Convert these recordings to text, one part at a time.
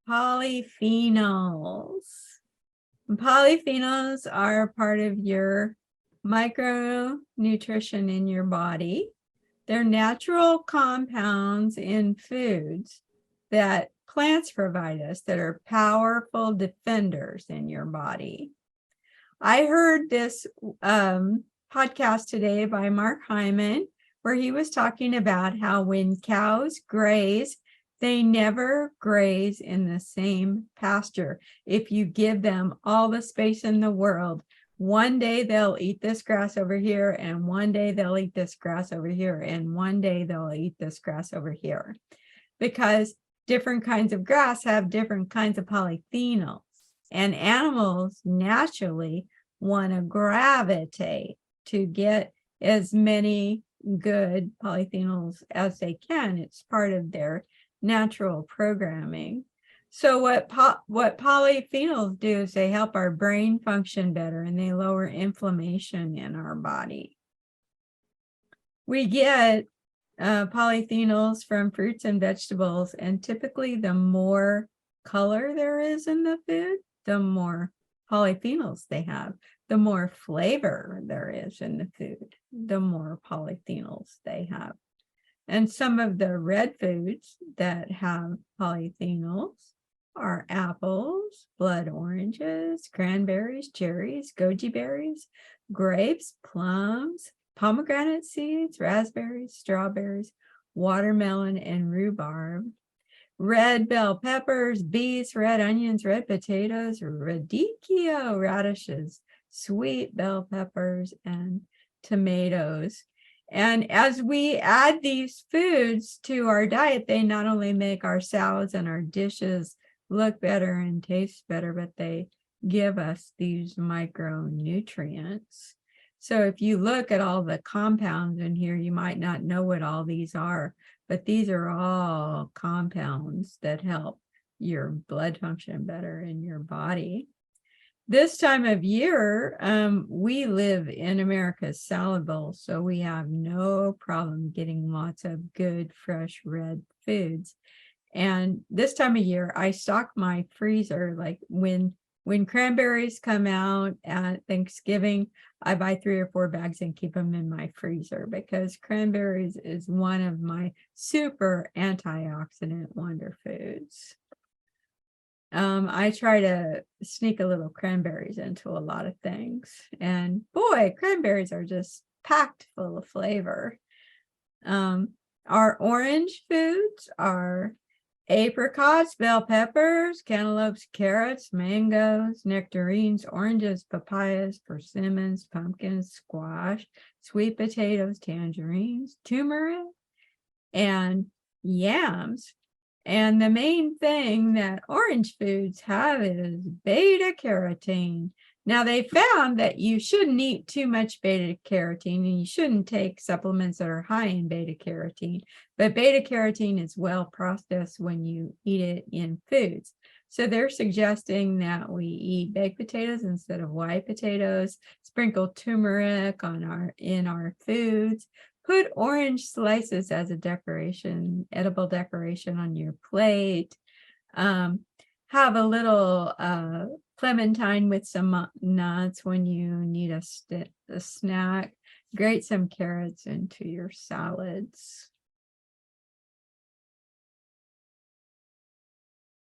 Polyphenols. Polyphenols are part of your micronutrition in your body. They're natural compounds in foods that plants provide us that are powerful defenders in your body. I heard this podcast today by Mark Hyman, where he was talking about how when cows graze, they never graze in the same pasture. If you give them all the space in the world, one day they'll eat this grass over here, and one day they'll eat this grass over here, and one day they'll eat this grass over here. Because different kinds of grass have different kinds of polyphenols, and animals naturally want to gravitate to get as many good polyphenols as they can. It's part of their natural programming. So what polyphenols do is they help our brain function better, and they lower inflammation in our body. We get polyphenols from fruits and vegetables, and typically the more color there is in the food, the more polyphenols they have. The more flavor there is in the food, the more polyphenols they have. And some of the red foods that have polyphenols are apples, blood oranges, cranberries, cherries, goji berries, grapes, plums, pomegranate seeds, raspberries, strawberries, watermelon, and rhubarb. Red bell peppers, beets, red onions, red potatoes, radicchio, radishes, sweet bell peppers, and tomatoes. And as we add these foods to our diet, they not only make our salads and our dishes look better and taste better, but they give us these micronutrients. So if you look at all the compounds in here, you might not know what all these are, but these are all compounds that help your blood function better in your body. This time of year, we live in America's salad bowl, so we have no problem getting lots of good, fresh, red foods. And this time of year, I stock my freezer. Like when cranberries come out at Thanksgiving, I buy 3 or 4 bags and keep them in my freezer, because cranberries is one of my super antioxidant wonder foods. I try to sneak a little cranberries into a lot of things, and boy, cranberries are just packed full of flavor. Our orange foods are apricots, bell peppers, cantaloupes, carrots, mangoes, nectarines, oranges, papayas, persimmons, pumpkins, squash, sweet potatoes, tangerines, turmeric, and yams. And the main thing that orange foods have is beta carotene. Now, they found that you shouldn't eat too much beta carotene, and you shouldn't take supplements that are high in beta carotene, but beta carotene is well processed when you eat it in foods. So they're suggesting that we eat baked potatoes instead of white potatoes, sprinkle turmeric in our foods, put orange slices as a decoration, edible decoration on your plate. Have a little clementine with some nuts when you need a snack. Grate some carrots into your salads.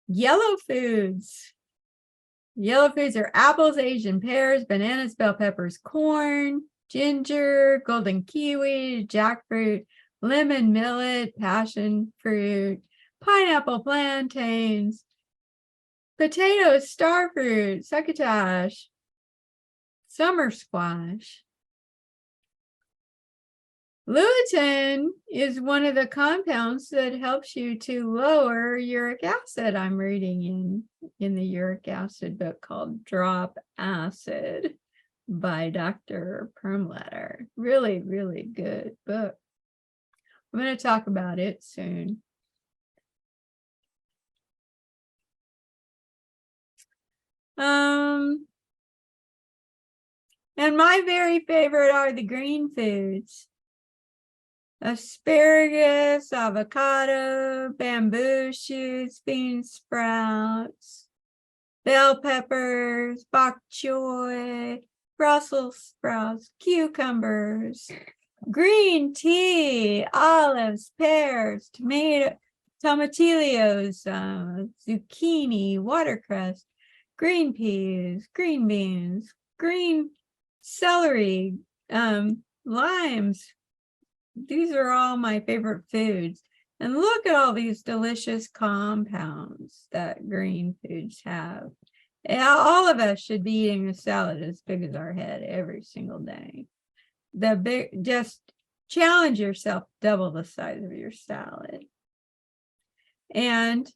Yellow foods. Yellow foods are apples, Asian pears, bananas, bell peppers, corn, ginger, golden kiwi, jackfruit, lemon, millet, passion fruit, pineapple, plantains, potatoes, starfruit, succotash, summer squash. Lutein is one of the compounds that helps you to lower uric acid. I'm reading in the uric acid book called Drop Acid by Dr. Perlmutter. Really, really good book. I'm going to talk about it soon. And my very favorite are the green foods. asparagus, avocado, bamboo shoots, bean sprouts, bell peppers, bok choy, Brussels sprouts, cucumbers, green tea, olives, pears, tomatillos, zucchini, watercress, green peas, green beans, green celery, limes. These are all my favorite foods. And look at all these delicious compounds that green foods have. All of us should be eating a salad as big as our head every single day. Just challenge yourself, double the size of your salad. And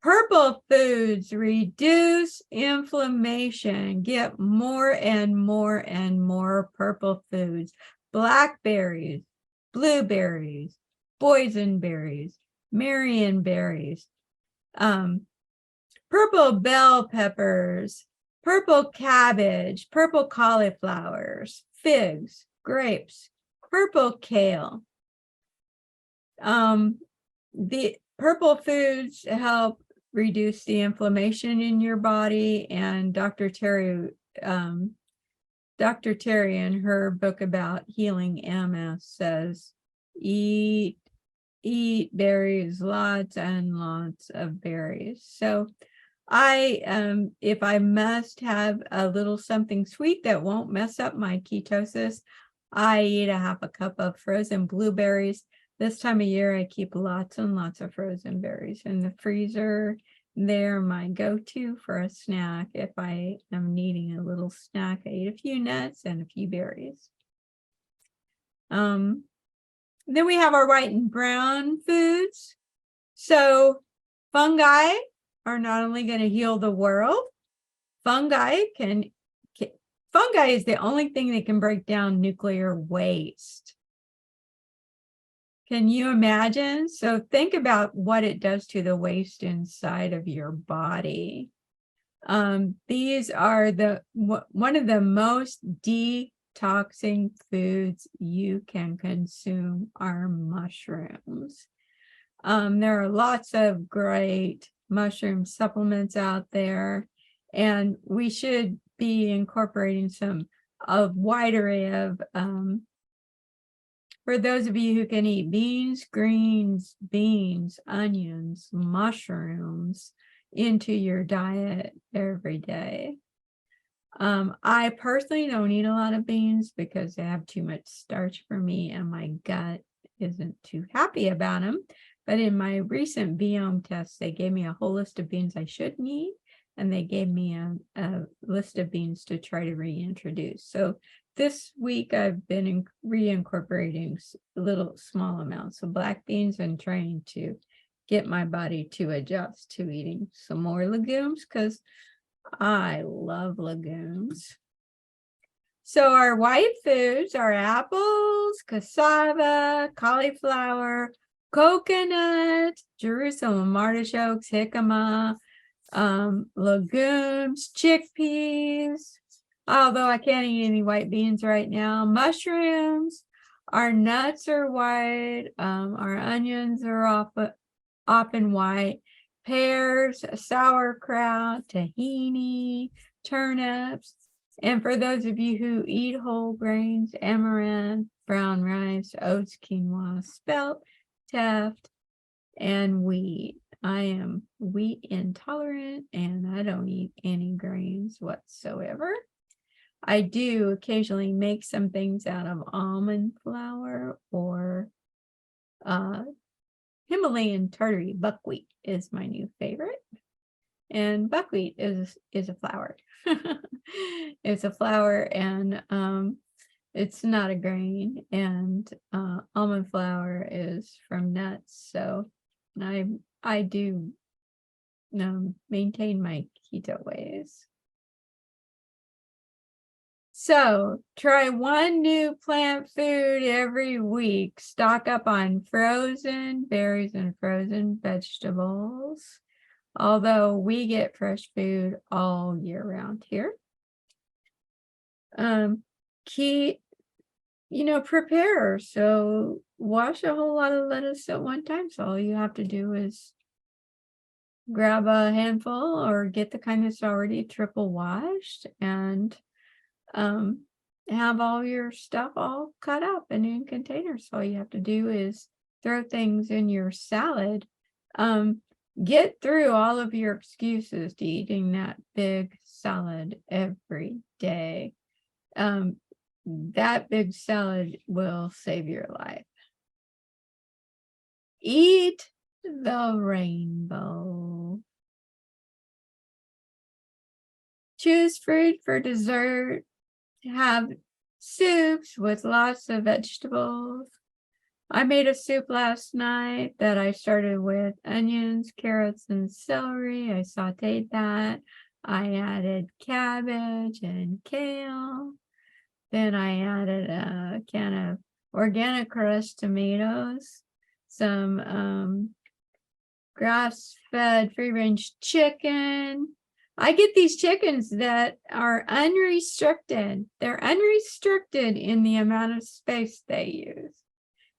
purple foods reduce inflammation. Get more and more and more purple foods. Blackberries, blueberries, boysenberries, marionberries, purple bell peppers, purple cabbage, purple cauliflowers, figs, grapes, purple kale. The purple foods help reduce the inflammation in your body, and Dr. Terry in her book about healing MS says, eat berries, lots and lots of berries. So if I must have a little something sweet that won't mess up my ketosis, I eat a half a cup of frozen blueberries. This time of year, I keep lots and lots of frozen berries in the freezer. They're my go-to for a snack. If I am needing a little snack, I eat a few nuts and a few berries. Then we have our white and brown foods. So fungi are not only going to heal the world, fungi is the only thing that can break down nuclear waste. Can you imagine? So think about what it does to the waste inside of your body. These are one of the most detoxing foods you can consume are mushrooms. There are lots of great mushroom supplements out there, and we should be incorporating a wide array of for those of you who can eat beans, greens, beans, onions, mushrooms into your diet every day. I personally don't eat a lot of beans because they have too much starch for me and my gut isn't too happy about them. But in my recent Biome test, they gave me a whole list of beans I shouldn't eat, and they gave me a list of beans to try to reintroduce. So this week I've been reincorporating little small amounts of black beans and trying to get my body to adjust to eating some more legumes because I love legumes. So our white foods are apples, cassava, cauliflower, coconut, Jerusalem artichokes, jicama, legumes, chickpeas, although I can't eat any white beans right now, mushrooms, our nuts are white, our onions are often white, pears, sauerkraut, tahini, turnips, and for those of you who eat whole grains, amaranth, brown rice, oats, quinoa, spelt, teff, and wheat. I am wheat intolerant and I don't eat any grains whatsoever. I do occasionally make some things out of almond flour or Himalayan tartary. Buckwheat is my new favorite. And buckwheat is a flour. It's a flour and it's not a grain. And almond flour is from nuts. So I do maintain my keto ways. So try one new plant food every week. Stock up on frozen berries and frozen vegetables. Although we get fresh food all year round here. Prepare. So wash a whole lot of lettuce at one time. So all you have to do is grab a handful or get the kind that's already triple washed and have all your stuff all cut up and in containers. All you have to do is throw things in your salad. Get through all of your excuses to eating that big salad every day. That big salad will save your life. Eat the rainbow. Choose fruit for dessert. Have soups with lots of vegetables. I made a soup last night that I started with onions, carrots, and celery. I sauteed that. I added cabbage and kale. Then I added a can of organic crushed tomatoes, some grass-fed free-range chicken. I get these chickens that are unrestricted. They're unrestricted in the amount of space they use.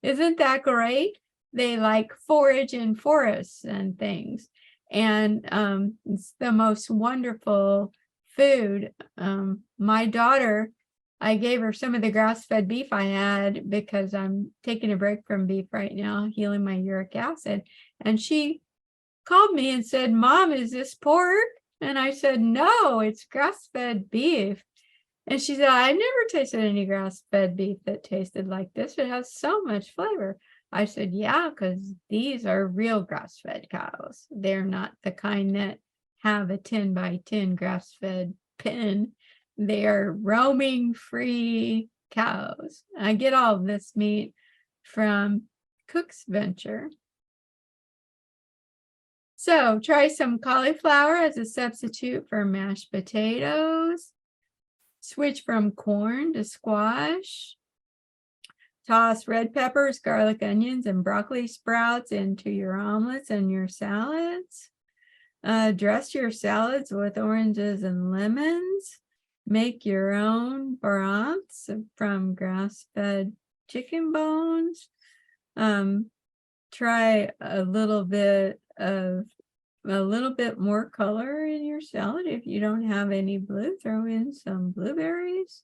Isn't that great? They like forage in forests and things. And it's the most wonderful food. My daughter, I gave her some of the grass-fed beef I had because I'm taking a break from beef right now, healing my uric acid. And she called me and said, "Mom, is this pork?" And I said, "No, it's grass-fed beef." And she said, "I never tasted any grass-fed beef that tasted like this. It has so much flavor." I said, "Yeah, because these are real grass-fed cows. They're not the kind that have a 10 by 10 grass-fed pen. They are roaming free cows. I get all of this meat from Cook's Venture." So try some cauliflower as a substitute for mashed potatoes. Switch from corn to squash. Toss red peppers, garlic, onions, and broccoli sprouts into your omelets and your salads. Dress your salads with oranges and lemons. Make your own broths from grass-fed chicken bones. Try a little bit more color in your salad. If you don't have any blue, throw in some blueberries.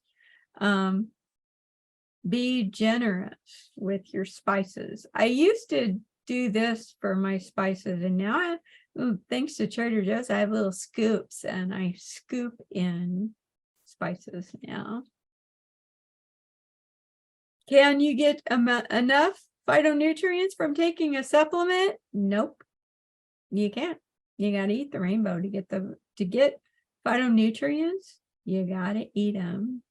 Be generous with your spices. I used to do this for my spices, and now thanks to Trader Joe's, I have little scoops and I scoop in spices now. Can you get enough phytonutrients from taking a supplement? Nope, you can't. You got to eat the rainbow to get phytonutrients. You got to eat them.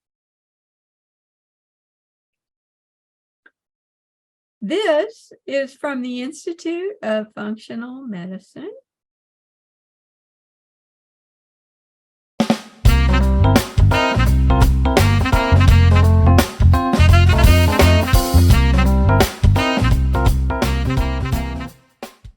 This is from the Institute of Functional Medicine.